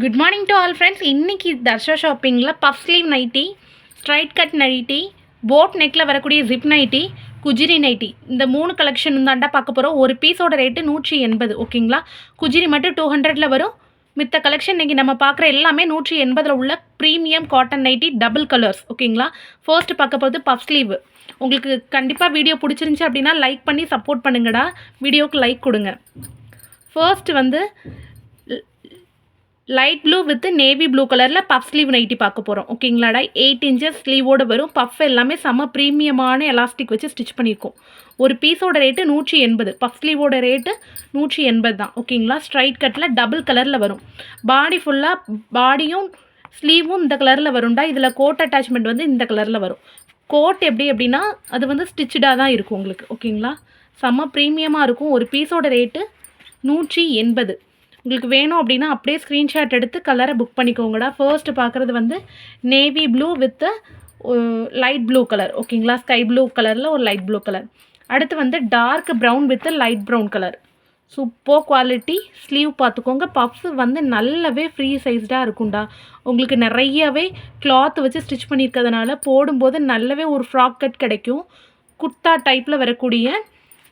Good morning to all friends. இன்றைக்கி தர்ஷா ஷாப்பிங்கில் puff sleeve nighty, straight cut nighty, boat நெக்கில் வரக்கூடிய ஜிப் நைட்டி, குஜிரி நைட்டி, இந்த 3 கலெக்ஷன் தாண்டா பார்க்க போகிறோம். ஒரு பீஸோட ரேட்டு 180. ஓகேங்களா? குஜிரி மட்டும் 200 வரும். மித்த கலெக்ஷன் இன்றைக்கி நம்ம பார்க்குற எல்லாமே 180 உள்ள premium cotton nightie, double colours. ஓகேங்களா? ஃபர்ஸ்ட்டு பார்க்க போகிறது பஃப் ஸ்லீவ். உங்களுக்கு கண்டிப்பாக வீடியோ பிடிச்சிருந்துச்சி அப்படின்னா லைக் பண்ணி சப்போர்ட் பண்ணுங்கடா. வீடியோவுக்கு லைக் கொடுங்க. ஃபர்ஸ்ட் வந்து light blue with navy blue கலரில் பஃப் ஸ்லீவ் நைட்டி பார்க்க போகிறோம். ஓகேங்களாடா? 8 இன்ச்சஸ் ஸ்லீவோடு வரும். பஃப் எல்லாமே செம்ம ப்ரீமியமான எலாஸ்டிக் வச்சு ஸ்டிச் பண்ணியிருக்கோம். ஒரு பீஸோட ரேட்டு 180. பஃப் ஸ்லீவோட ரேட்டு 180 தான். ஓகேங்களா? ஸ்ட்ரைட் கட்டில் டபுள் கலரில் வரும். பாடி ஃபுல்லாக பாடியும் ஸ்லீவும் இந்த கலரில் வரும்டா. இதில் கோட் அட்டாச்மெண்ட் வந்து இந்த கலரில் வரும். கோட் அப்படின்னா அது வந்து ஸ்டிச்சடாக தான் இருக்கும் உங்களுக்கு. ஓகேங்களா? செம்ம ப்ரீமியமாக இருக்கும். ஒரு பீஸோட ரேட்டு 180. உங்களுக்கு வேணும் அப்படின்னா அப்படியே ஸ்க்ரீன்ஷாட் எடுத்து கலரை புக் பண்ணிக்கோங்கடா. ஃபர்ஸ்ட்டு பார்க்குறது வந்து navy blue with light blue colour. ஓகேங்களா? ஸ்கை ப்ளூ கலரில் ஒரு லைட் ப்ளூ கலர். அடுத்து வந்து dark brown with light brown colour. Super quality. Sleeve பார்த்துக்கோங்க. பஃப்ஸ் வந்து நல்லாவே ஃப்ரீ சைஸ்டாக இருக்கும்டா. உங்களுக்கு நிறையவே கிளாத் வச்சு ஸ்டிச் பண்ணியிருக்கிறதுனால போடும்போது நல்லாவே ஒரு ஃப்ராக் கட் கிடைக்கும். குர்த்தா டைப்பில் வரக்கூடிய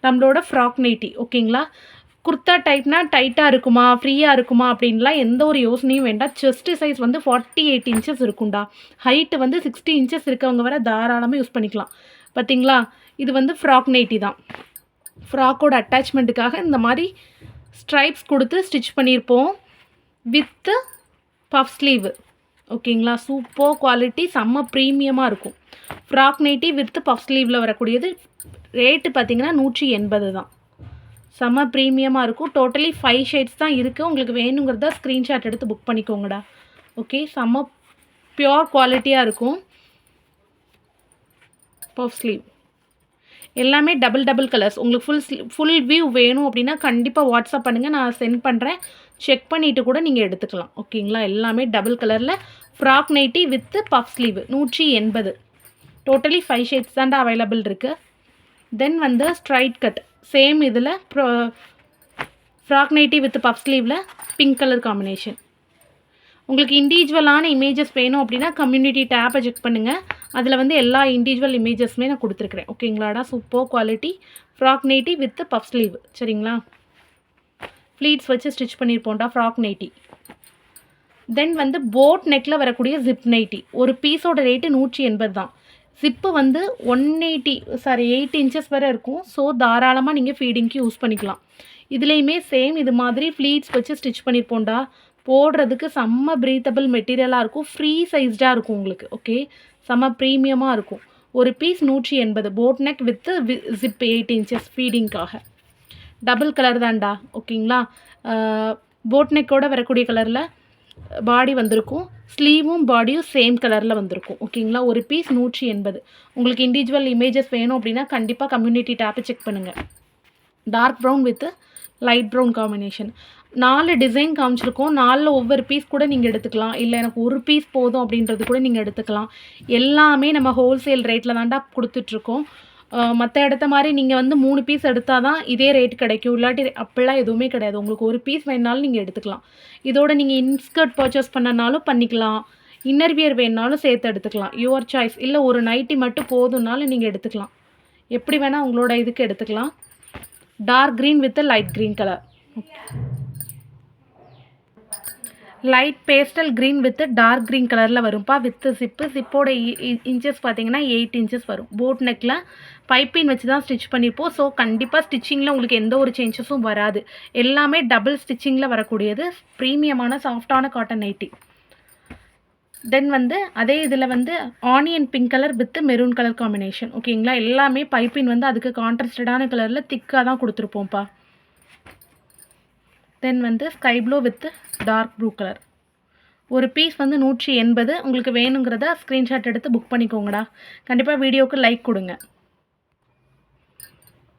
நம்மளோட ஃப்ராக் நைட்டி. ஓகேங்களா? குர்த்தா டைப்னா டைட்டாக இருக்குமா, ஃப்ரீயாக இருக்குமா அப்படின்லாம் எந்த ஒரு யோசனையும் வேண்டாம். செஸ்ட்டு சைஸ் வந்து 48 இன்ச்சஸ் இருக்கும்டா. ஹைட்டு வந்து 60 இன்ச்சஸ் இருக்கவங்க வர தாராளமாக யூஸ் பண்ணிக்கலாம். பார்த்தீங்களா? இது வந்து ஃப்ராக் நைட்டி தான். ஃப்ராக்கோட அட்டாச்மெண்ட்டுக்காக இந்த மாதிரி ஸ்ட்ரைப்ஸ் கொடுத்து ஸ்டிச் பண்ணியிருப்போம் வித்து பஃப் ஸ்லீவ். ஓகேங்களா? சூப்பர் குவாலிட்டி, செம்ம ப்ரீமியமாக இருக்கும். ஃப்ராக் நைட்டி வித்து பஃப் ஸ்லீவில் வரக்கூடியது. ரேட்டு பார்த்திங்கன்னா 180 தான். செம்ம ப்ரீமியமாக இருக்கும். டோட்டலி 5 ஷேட்ஸ் தான் இருக்குது. உங்களுக்கு வேணுங்கிறத ஸ்க்ரீன்ஷாட் எடுத்து புக் பண்ணிக்கோங்கடா. ஓகே? செம்ம பியோர் குவாலிட்டியாக இருக்கும். பஃப் ஸ்லீவ் எல்லாமே டபுள் கலர்ஸ். உங்களுக்கு ஃபுல் வியூ வேணும் அப்படின்னா கண்டிப்பாக வாட்ஸ்அப் பண்ணுங்கள், நான் சென்ட் பண்ணுறேன். செக் பண்ணிவிட்டு கூட நீங்கள் எடுத்துக்கலாம். ஓகேங்களா? எல்லாமே டபுள் கலரில் frock nighty with puff sleeve 180. Totally 5 shades தான்டா அவைலபிள் இருக்குது. தென் வந்து ஸ்ட்ரைட் கட் சேம் இதில் ஃப்ராக் நைட்டி வித் பஃப் ஸ்லீவில் பிங்க் கலர் காம்பினேஷன். உங்களுக்கு இண்டிவிஜுவலான இமேஜஸ் வேணும் அப்படின்னா கம்யூனிட்டி டேப்பை செக் பண்ணுங்கள். அதில் வந்து எல்லா இண்டிவிஜுவல் இமேஜஸ்மே நான் கொடுத்துருக்குறேன். ஓகேங்களாடா? Super quality frock nighty with puff sleeve. சரிங்களா? ஃப்ளீட்ஸ் வச்சு ஸ்டிச் பண்ணியிருப்போம்டா ஃப்ராக் நைட்டி. தென் வந்து போட் நெக்கில் வரக்கூடிய ஜிப் நைட்டி. ஒரு பீஸோட ரேட்டு 180 தான். ஜிப்பு வந்து 8 இன்ச்சஸ் வரை இருக்கும். ஸோ தாராளமாக நீங்கள் ஃபீடிங்க்கு யூஸ் பண்ணிக்கலாம். இதுலேயுமே சேம் இது மாதிரி ஃப்ளீட்ஸ் வச்சு ஸ்டிச் பண்ணியிருப்போம்டா. போடுறதுக்கு செம்ம ப்ரீத்தபிள் மெட்டீரியலாக இருக்கும். ஃப்ரீ சைஸ்டாக இருக்கும் உங்களுக்கு. ஓகே? செம்ம ப்ரீமியமாக இருக்கும். ஒரு piece 180. Boat neck with zip 8 inches ஃபீடிங்காக. டபுள் கலர் தான்டா. ஓகேங்களா? போட் நெக்கோடு வரக்கூடிய கலரில் பாடி வந்திருக்கும். ஸ்லீவும் பாடியும் சேம் கலரில் வந்திருக்கும். ஓகேங்களா? ஒரு பீஸ் 180. உங்களுக்கு இண்டிவிஜுவல் இமேஜஸ் வேணும் அப்படின்னா கண்டிப்பாக கம்யூனிட்டி டேப்பை செக் பண்ணுங்கள். Dark brown with light brown combination. 4 design காமிச்சிருக்கோம். 4ல் ஒவ்வொரு பீஸ் கூட நீங்கள் எடுத்துக்கலாம். இல்லை எனக்கு ஒரு பீஸ் போதும் அப்படின்றது கூட நீங்கள் எடுத்துக்கலாம். எல்லாமே நம்ம ஹோல்சேல் ரேட்டில் தான்டா கொடுத்துட்ருக்கோம். மற்ற இடத்த மாதிரி நீங்கள் வந்து 3 பீஸ் எடுத்தால் தான் இதே ரேட் கிடைக்கும். இல்லாட்டி அப்படிலாம் எதுவுமே கிடையாது. உங்களுக்கு ஒரு பீஸ் வேணுனாலும் நீங்கள் எடுத்துக்கலாம். இதோட நீங்கள் இன்ஸ்கர்ட் பர்ச்சேஸ் பண்ணனாலும் பண்ணிக்கலாம். இன்னர் வியர் வேணுனாலும் சேர்த்து எடுத்துக்கலாம். Your choice. இல்லை ஒரு நைட்டி மட்டும் போதும்னாலும் நீங்கள் எடுத்துக்கலாம். எப்படி வேணால் உங்களோட இதுக்கு எடுத்துக்கலாம். Dark green with light green colour. Light pastel green with dark green கலரில் வரும்ப்பா. வித் ஜிப்போட இன்ச்சஸ் பார்த்தீங்கன்னா 8 இன்ச்சஸ் வரும். போட் நெக்கில் பைப்பின் வச்சு தான் ஸ்டிச் பண்ணியிருப்போம். ஸோ கண்டிப்பாக ஸ்டிச்சிங்கில் உங்களுக்கு எந்த ஒரு சேஞ்சஸும் வராது. எல்லாமே டபுள் ஸ்டிச்சிங்கில் வரக்கூடியது. ப்ரீமியமான சாஃப்டான காட்டன் நைட்டி. தென் வந்து அதே இதில் வந்து onion pink colour with maroon colour combination. ஓகேங்களா? எல்லாமே பைப்பின் வந்து அதுக்கு கான்ட்ராஸ்டடான கலரில் திக்காக தான் கொடுத்துருப்போம்ப்பா. தென் வந்து sky blue with dark blue colour. ஒரு பீஸ் வந்து 180. உங்களுக்கு வேணுங்கிறத ஸ்க்ரீன்ஷாட் எடுத்து புக் பண்ணிக்கோங்கடா. கண்டிப்பாக வீடியோவுக்கு லைக் கொடுங்க.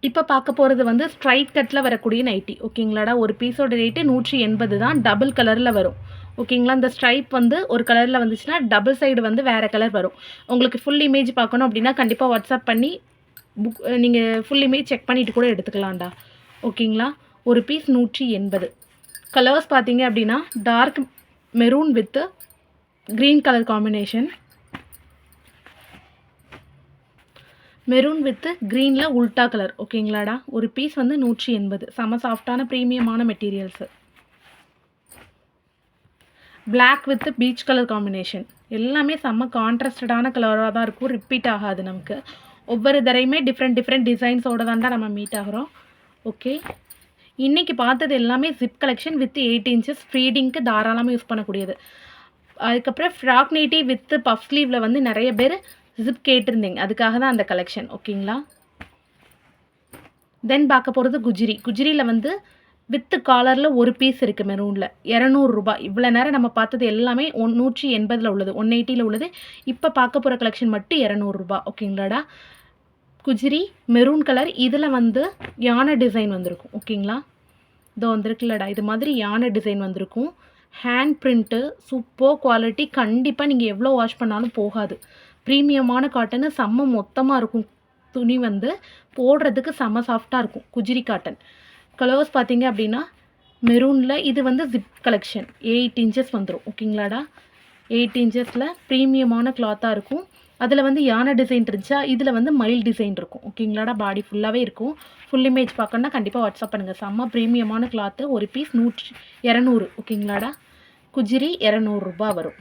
இப்போ பார்க்க போகிறது வந்து ஸ்ட்ரைட் கட்டில் வரக்கூடிய நைட்டி. ஓகேங்களாடா? ஒரு பீஸோட ரேட்டு 180 தான். டபுள் கலரில் வரும். ஓகேங்களா? இந்த ஸ்ட்ரைப் வந்து ஒரு கலரில் வந்துச்சுன்னா டபுள் சைடு வந்து வேறு கலர் வரும். உங்களுக்கு ஃபுல் இமேஜ் பார்க்கணும் அப்படின்னா கண்டிப்பாக வாட்ஸ்அப் பண்ணி நீங்கள் ஃபுல் இமேஜ் செக் பண்ணிவிட்டு கூட எடுத்துக்கலாம்டா. ஓகேங்களா? ஒரு பீஸ் 180. கலர்ஸ் பார்த்தீங்க அப்படின்னா dark maroon with green colour combination. Maroon with க்ரீனில் உல்ட்டா கலர். ஓகேங்களாடா. ஒரு பீஸ் வந்து 180. செம சாஃப்டான ப்ரீமியமான materials. Black with peach colour combination. எல்லாமே செம்ம கான்ட்ராஸ்டடான கலராக தான் இருக்கும். ரிப்பீட் ஆகாது நமக்கு. ஒவ்வொரு தரையுமே டிஃப்ரெண்ட் டிசைன்ஸோடு தான்டா நம்ம மீட் ஆகிறோம். ஓகே, இன்றைக்கி பார்த்தது எல்லாமே ஜிப் கலெக்ஷன் வித் 8 inches ஃபீடிங்க்கு தாராளமாக யூஸ் பண்ணக்கூடியது. அதுக்கப்புறம் ஃப்ராக் நைட்டி வித் பஃப் ஸ்லீவில் வந்து நிறைய பேர் ஜிப் கேட்டிருந்தீங்க, அதுக்காக தான் அந்த கலெக்ஷன். ஓகேங்களா. தென் பார்க்க போகிறது குஜிரியில் வந்து வித் காலரில் ஒரு பீஸ் இருக்குது மெரூனில். 200 ரூபாய். இவ்வளோ நேரம் நம்ம பார்த்தது எல்லாமே 180 உள்ளது, 180 உள்ளது. இப்போ பார்க்க போகிற கலெக்ஷன் மட்டும் 200 ரூபாய். ஓகேங்களாடா. குஜிரி மெரூன் கலர். இதில் வந்து யானை டிசைன் வந்திருக்கும். ஓகேங்களா. இதோ வந்திருக்குல்லடா, இது மாதிரி யானை டிசைன் வந்திருக்கும். Hand print super quality. கண்டிப்பாக நீங்கள் எவ்வளோ வாஷ் பண்ணாலும் போகாது. ப்ரீமியமான காட்டனு. செம்ம மொத்தமாக இருக்கும். துணி வந்து போடுறதுக்கு செம்ம சாஃப்டாக இருக்கும். குஜிரி காட்டன். கலர்ஸ் பார்த்தீங்க அப்படின்னா மெரூனில் இது வந்து ஜிப் கலெக்ஷன் 8 inches வந்துடும். ஓகேங்களாடா. 8 inchஸில் ப்ரீமியமான கிளாத்தாக இருக்கும். அதில் வந்து யானை டிசைன் இருந்துச்சா, இதில் வந்து மயில் டிசைன் இருக்கும். ஓகேங்களாடா. பாடி ஃபுல்லாகவே இருக்கும். ஃபுல் இமேஜ் பார்க்கணுன்னா கண்டிப்பாக வாட்ஸ்அப் பண்ணுங்கள். செம்ம ப்ரீமியமான கிளாத்து. ஒரு பீஸ் 200. ஓகேங்களாடா. குஜிரி 200 ரூபாய் வரும்.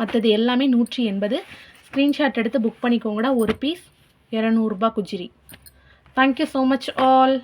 மற்றது எல்லாமே 180. ஸ்க்ரீன்ஷாட் எடுத்து புக் பண்ணிக்கோங்கடா. ஒரு பீஸ் 200 ரூபாய் குஜிரி. Thank you so much all.